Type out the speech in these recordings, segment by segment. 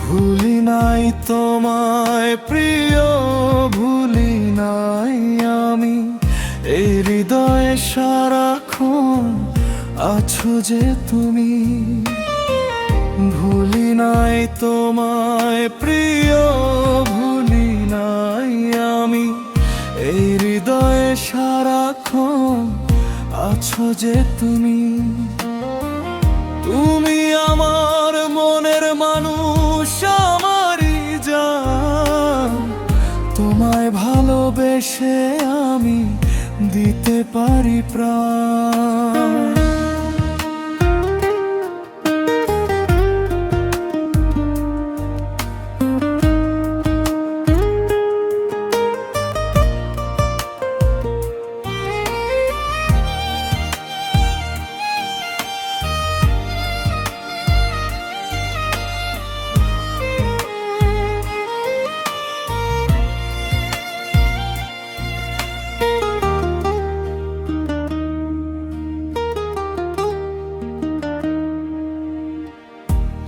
ভুলি নাই তোমায় প্রিয়, ভুলি নাই আমি এই হৃদয়ে সারাক্ষণ আছো যে তুমি। ভুলি নাই তোমায় প্রিয়, ভুলি নাই আমি এই হৃদয়ে সারাক্ষণ আছো যে তুমি। তুমি আমার মনের মানুষ, আমারই জান, তোমায় ভালোবেসে আমি দিতে পারি প্রাণ।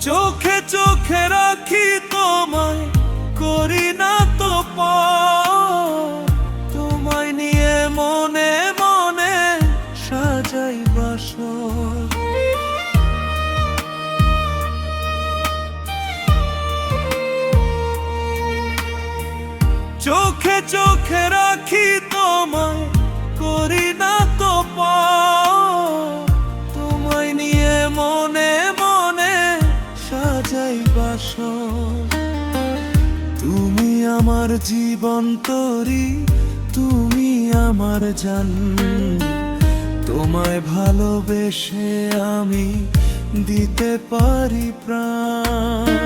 চোখে চোখে রাখি তোমায়, করি না তো পর, তোমায় নিয়ে মনে মনে সাজাই বাসর। চোখে চোখে রাখি তোমায়, করি না তো পর, তোমায় নিয়ে মনে মনে সাজাই বাসর। তুমি আমার জীবন তরি, তুমি আমার জান, তোমায় ভালোবেসে আমি দিতে পারি প্রাণ।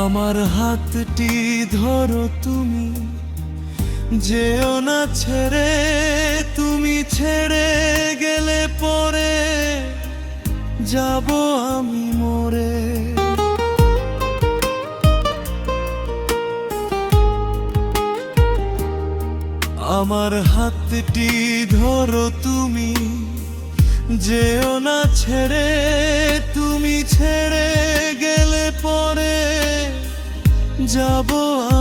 আমার হাতটি ধরো তুমি, যেও না ছেড়ে, তুমি ছেড়ে গেলে পরে যাব আমি মরে। আমার হাতটি ধরো তুমি, যেও না ছেড়ে, তুমি ছেড়ে গেলে পরে যাব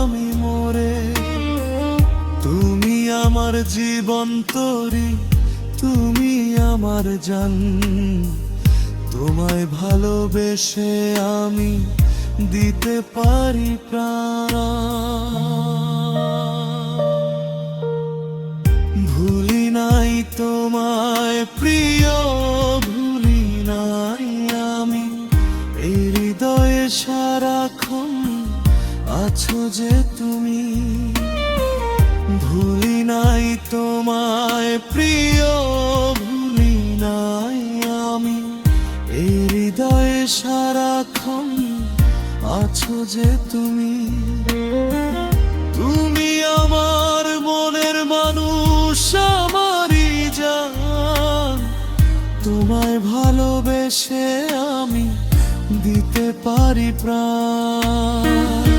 আমি মরে। তুমি আমার জীবন তরি, তুমি আমার জান, তোমায় ভালোবেসে আমি দিতে পারি প্রাণ। ভুলি নাই তোমায় প্রিয়, ভুলি নাই আমি এই হৃদয়ে সারাক্ষণ আছো যে তুমি। ভুলি নাই তোমায় প্রিয়, ভুলি নাই আমি এই হৃদয়ে সারাক্ষণ আছো যে তুমি। তুমি আমার মনের মানুষ, আমারই জান, তোমায় ভালোবেসে আমি দিতে পারি প্রাণ।